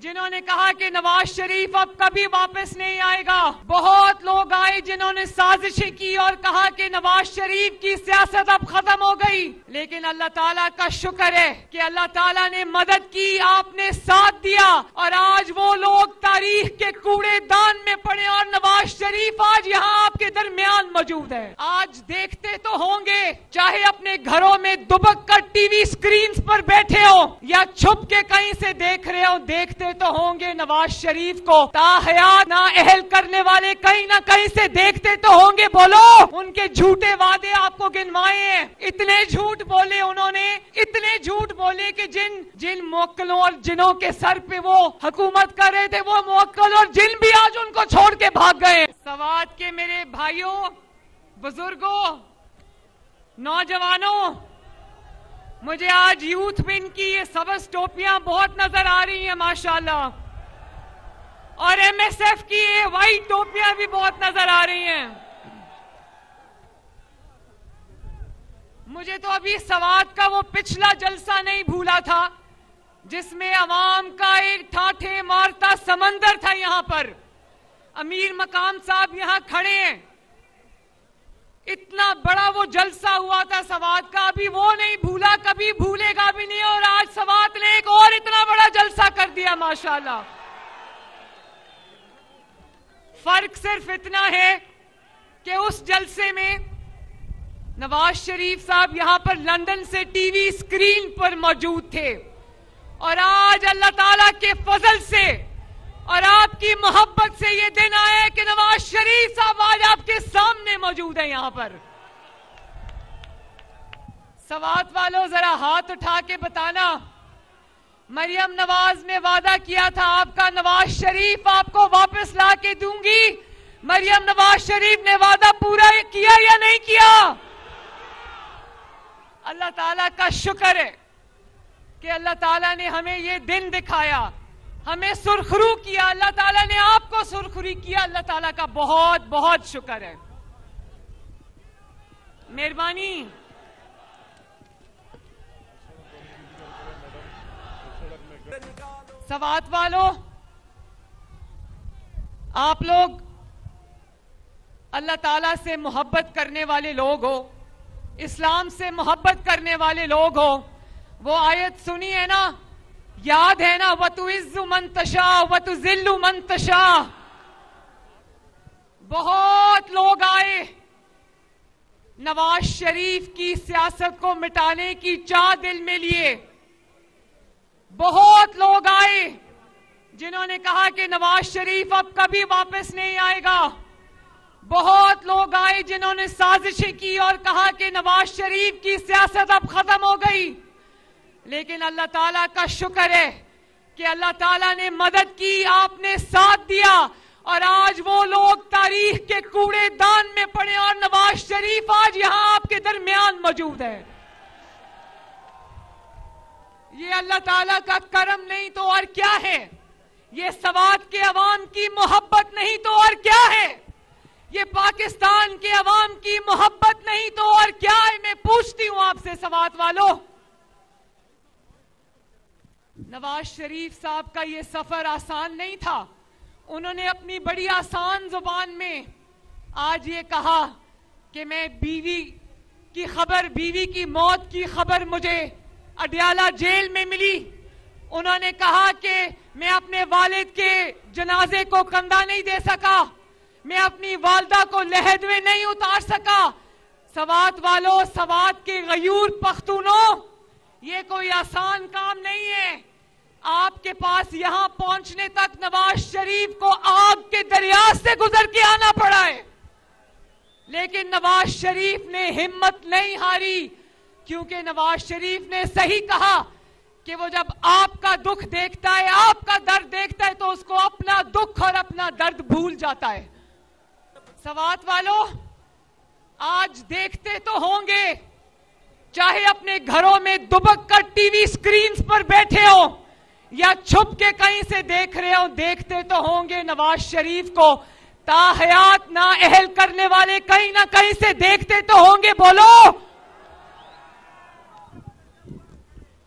जिन्होंने कहा कि नवाज शरीफ अब कभी वापस नहीं आएगा। बहुत लोग आए जिन्होंने साजिशें की और कहा कि नवाज शरीफ की सियासत अब खत्म हो गई। लेकिन अल्लाह ताला का शुक्र है कि अल्लाह ताला ने मदद की, आपने साथ दिया और आज वो लोग तारीख के कूड़ेदान में पड़े और नवाज शरीफ आज यहाँ आपके दरमियान मौजूद है। आज देखते तो होंगे, चाहे अपने घरों में दुबक कर टीवी स्क्रीन पर बैठे हो या छुप के कहीं से देख रहे हो, देखते तो होंगे नवाज शरीफ को ताहयात ना अहल करने वाले कहीं ना कहीं से देखते तो होंगे। बोलो, उनके झूठे वादे आपको गिनवाए हैं। इतने झूठ बोले उन्होंने, इतने झूठ बोले कि जिन मुवक्किलों और जिनों के सर पे वो हुकूमत कर रहे थे, वो मुवक्किल और जिन भी आज उनको छोड़ के भाग गए। सवात के मेरे भाइयों, बुजुर्गों, नौजवानों, मुझे आज यूथ में इनकी ये सबस टोपियां बहुत नजर आ रही हैं माशाल्लाह, और एमएसएफ की ये वाइट टोपियां भी बहुत नजर आ रही हैं। मुझे तो अभी सवात का वो पिछला जलसा नहीं भूला था जिसमें अवाम का एक ठाठे मारता समंदर था। यहां पर अमीर मकाम साहब यहां खड़े हैं, इतना बड़ा वो जलसा हुआ था सवात का, अभी वो नहीं भूला, कभी भूलेगा भी नहीं। और आज सवात ने एक और इतना बड़ा जलसा कर दिया माशाल्लाह। फर्क सिर्फ इतना है कि उस जलसे में नवाज शरीफ साहब यहां पर लंदन से टीवी स्क्रीन पर मौजूद थे, और आज अल्लाह ताला के फजल से और आपकी मोहब्बत से ये दिन आया है कि नवाज शरीफ साहब आज आपके सामने मौजूद है यहां पर। सवात वालों, जरा हाथ उठा के बताना, मरियम नवाज ने वादा किया था आपका, नवाज शरीफ आपको वापस ला के दूंगी। मरियम नवाज शरीफ ने वादा पूरा किया या नहीं किया? अल्लाह ताला का शुक्र है कि अल्लाह ताला ने हमें ये दिन दिखाया, हमें सुरखरू किया। अल्लाह ताला ने आपको सुरखरू किया, अल्लाह ताला का बहुत बहुत शुक्र है, मेहरबानी। सवात वालों, आप लोग अल्लाह ताला से मोहब्बत करने वाले लोग हो, इस्लाम से मोहब्बत करने वाले लोग हो। वो आयत सुनी है ना, याद है ना, वतुइज़्ज़ु मन तशा वतुज़िल्लु मन तशा। बहुत लोग आए नवाज शरीफ की सियासत को मिटाने की चाह दिल में लिए। बहुत लोग आए जिन्होंने कहा कि नवाज शरीफ अब कभी वापस नहीं आएगा। बहुत लोग आए जिन्होंने साजिशें की और कहा कि नवाज शरीफ की सियासत अब खत्म हो गई। लेकिन अल्लाह ताला का शुक्र है कि अल्लाह ताला ने मदद की, आपने साथ दिया, और आज वो लोग तारीख के कूड़ेदान में पड़े और नवाज शरीफ आज यहां आपके दरमियान मौजूद है। ये अल्लाह ताला का करम नहीं तो और क्या है? ये सवात के अवाम की मोहब्बत नहीं तो और क्या है? ये पाकिस्तान के अवाम की मोहब्बत नहीं तो और क्या है? मैं पूछती हूं आपसे सवात वालों, नवाज शरीफ साहब का ये सफर आसान नहीं था। उन्होंने अपनी बड़ी आसान जुबान में आज ये कहा कि मैं बीवी की मौत की खबर मुझे अडियाला जेल में मिली। उन्होंने कहा कि मैं अपने वालिद के जनाजे को कंधा नहीं दे सका, मैं अपनी वालदा को लहद में नहीं उतार सका। सवात वालों, सवात के गयूर पख्तूनों, ये कोई आसान काम नहीं है। आपके पास यहां पहुंचने तक नवाज शरीफ को आग के दरिया से गुजर के आना पड़ा है, लेकिन नवाज शरीफ ने हिम्मत नहीं हारी, क्योंकि नवाज शरीफ ने सही कहा कि वो जब आपका दुख देखता है, आपका दर्द देखता है, तो उसको अपना दुख और अपना दर्द भूल जाता है। सवात वालों, आज देखते तो होंगे, चाहे अपने घरों में दुबक कर टीवी स्क्रीन पर बैठे हो या छुप के कहीं से देख रहे हो, देखते तो होंगे नवाज शरीफ को ताहयात ना अहल करने वाले कहीं ना कहीं से देखते तो होंगे। बोलो,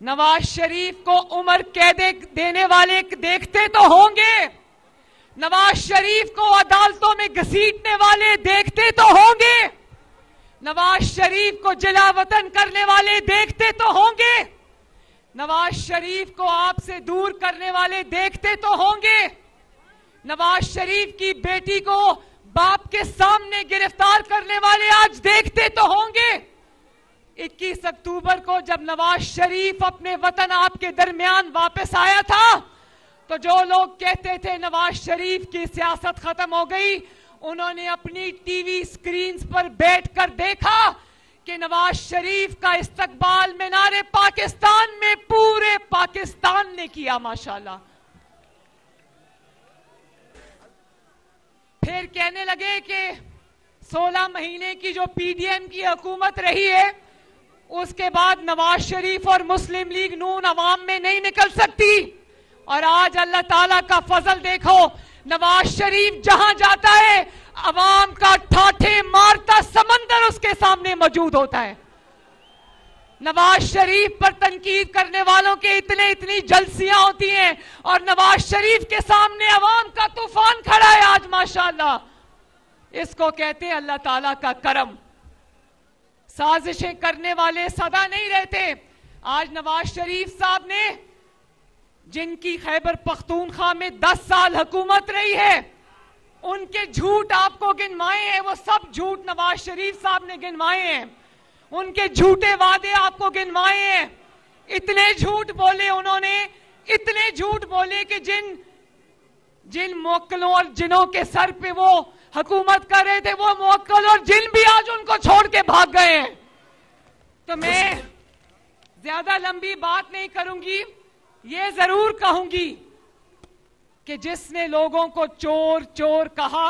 नवाज शरीफ को उम्र कैद देने वाले देखते तो होंगे, नवाज शरीफ को अदालतों में घसीटने वाले देखते तो होंगे, नवाज शरीफ को जलावतन करने वाले देखते तो होंगे, नवाज शरीफ को आपसे दूर करने वाले देखते तो होंगे, नवाज शरीफ की बेटी को बाप के सामने गिरफ्तार करने वाले आज देखते तो होंगे। 21 अक्टूबर को जब नवाज शरीफ अपने वतन आपके दरमियान वापस आया था, तो जो लोग कहते थे नवाज शरीफ की सियासत खत्म हो गई, उन्होंने अपनी टीवी स्क्रीन्स पर बैठकर देखा कि नवाज शरीफ का इस्तकबाल मीनारे पाकिस्तान में पूरे पाकिस्तान ने किया माशाल्लाह। फिर कहने लगे कि 16 महीने की जो पीडीएम की हुकूमत रही है, उसके बाद नवाज शरीफ और मुस्लिम लीग नून अवाम में नहीं निकल सकती। और आज अल्लाह ताला का फजल देखो, नवाज शरीफ जहां जाता है अवाम का ठाठे मारता समंदर उसके सामने मौजूद होता है। नवाज शरीफ पर तनकीद करने वालों के इतनी जलसियां होती हैं और नवाज शरीफ के सामने अवाम का तूफान खड़ा है आज माशाल्लाह। इसको कहते हैं अल्लाह ताला का करम। साजिशें करने वाले सदा नहीं रहते। आज नवाज शरीफ साहब ने, जिनकी खैबर पख्तूनख्वा में 10 साल हुकूमत रही है, उनके झूठ आपको गिनवाए हैं, वो सब झूठ नवाज शरीफ साहब ने गिनवाए हैं। उनके झूठे वादे आपको गिनवाए हैं। इतने झूठ बोले उन्होंने, इतने झूठ बोले कि जिन मुवक्किलों और जिनों के सर पे वो हुकूमत कर रहे थे, वो मुवक्किल और जिन भी आज उनको छोड़ के भाग गए हैं। तो मैं ज्यादा लंबी बात नहीं करूंगी, ये जरूर कहूंगी कि जिसने लोगों को चोर चोर कहा,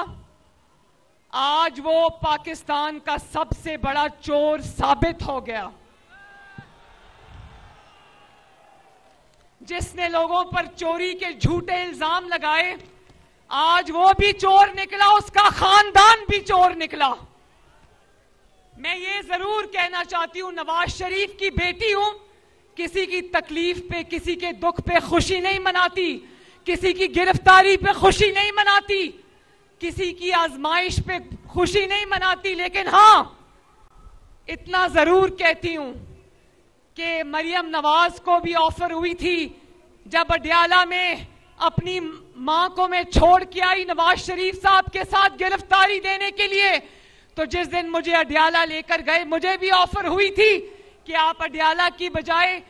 आज वो पाकिस्तान का सबसे बड़ा चोर साबित हो गया। जिसने लोगों पर चोरी के झूठे इल्जाम लगाए, आज वो भी चोर निकला, उसका खानदान भी चोर निकला। मैं ये जरूर कहना चाहती हूं, नवाज शरीफ की बेटी हूं, किसी की तकलीफ पे, किसी के दुख पे खुशी नहीं मनाती, किसी की गिरफ्तारी पे खुशी नहीं मनाती, किसी की आजमाइश पे खुशी नहीं मनाती। लेकिन हां, इतना जरूर कहती हूं कि मरियम नवाज को भी ऑफर हुई थी, जब अडयाला में अपनी मां को मैं छोड़ के आई नवाज शरीफ साहब के साथ गिरफ्तारी देने के लिए, तो जिस दिन मुझे अडयाला लेकर गए, मुझे भी ऑफर हुई थी कि आप अडयाला की बजाय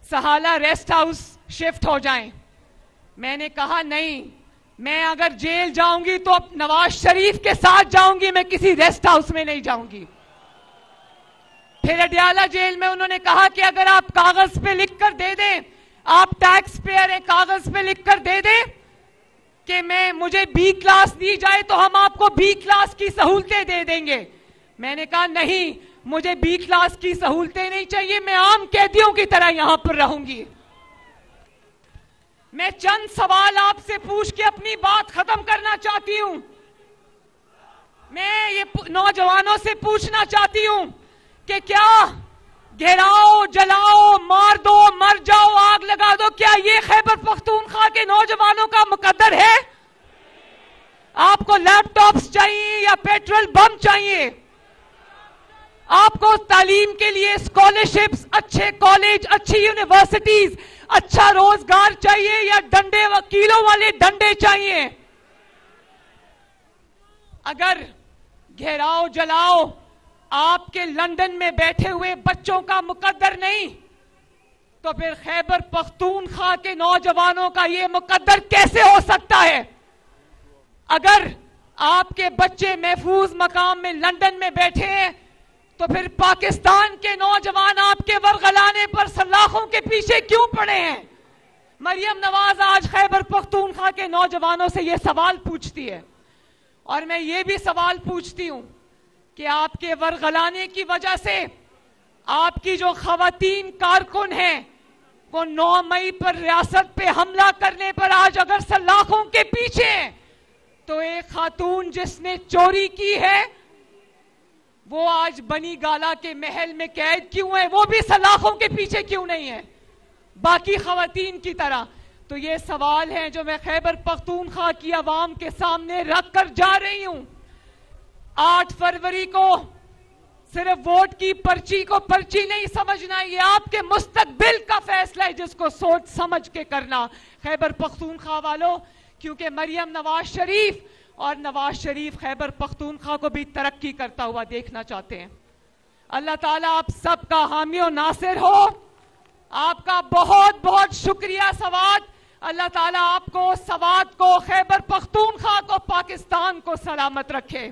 सहाला रेस्ट हाउस शिफ्ट हो जाएं। मैंने कहा नहीं, मैं अगर जेल जाऊंगी तो अब नवाज शरीफ के साथ जाऊंगी, मैं किसी रेस्ट हाउस में नहीं जाऊंगी। फिर अडयाला जेल में उन्होंने कहा कि अगर आप कागज पे लिख कर दे दें, आप टैक्स पेयर है, कागज पे लिख कर दे दें कि मुझे बी क्लास दी जाए तो हम आपको बी क्लास की सहूलतें दे देंगे। मैंने कहा नहीं, मुझे बी क्लास की सहूलतें नहीं चाहिए, मैं आम कैदियों की तरह यहां पर रहूंगी। मैं चंद सवाल आपसे पूछ के अपनी बात खत्म करना चाहती हूं। मैं ये नौजवानों से पूछना चाहती हूं कि क्या घेराओ, जलाओ, मार दो, मर जाओ, आग लगा दो, क्या ये खैबर पख्तूनख्वा के नौजवानों का मुकद्दर है? आपको लैपटॉप्स चाहिए या पेट्रोल बम चाहिए? आपको तालीम के लिए स्कॉलरशिप्स, अच्छे कॉलेज, अच्छी यूनिवर्सिटीज, अच्छा रोजगार चाहिए या डंडे, वकीलों वाले डंडे चाहिए? अगर घेराओ, जलाओ आपके लंदन में बैठे हुए बच्चों का मुकद्दर नहीं, तो फिर खैबर पख्तूनख्वा के नौजवानों का यह मुकद्दर कैसे हो सकता है? अगर आपके बच्चे महफूज मकाम में लंदन में बैठे हैं, तो फिर पाकिस्तान के नौजवान आपके वरगलाने पर सलाखों के पीछे क्यों पड़े हैं? मरियम नवाज आज खैबर पख्तूनख्वा के नौजवानों से यह सवाल पूछती है, और मैं ये भी सवाल पूछती हूं कि आपके वरगलाने की वजह से आपकी जो खवातीन कारकुन हैं, वो 9 मई पर रियासत पे हमला करने पर आज अगर सलाखों के पीछे हैं, तो एक खातून जिसने चोरी की है, वो आज बनी गाला के महल में कैद क्यों है? वो भी सलाखों के पीछे क्यों नहीं है बाकी खवातीन की तरह? तो ये सवाल हैं जो मैं खैबर पख्तूनख्वा की आवाम के सामने रख कर जा रही हूं। 8 फरवरी को सिर्फ वोट की पर्ची को पर्ची नहीं समझना, ये आपके मुस्तकबिल का फैसला है जिसको सोच समझ के करना खैबर पख्तूनख्वा वालों, क्योंकि मरियम नवाज शरीफ और नवाज शरीफ खैबर पख्तूनख्वा को भी तरक्की करता हुआ देखना चाहते हैं। अल्लाह ताला आप सबका हामी और नासिर हो। आपका बहुत बहुत शुक्रिया सवाद। अल्लाह ताला आपको, सवाद को, खैबर पख्तूनख्वा को, पाकिस्तान को सलामत रखे।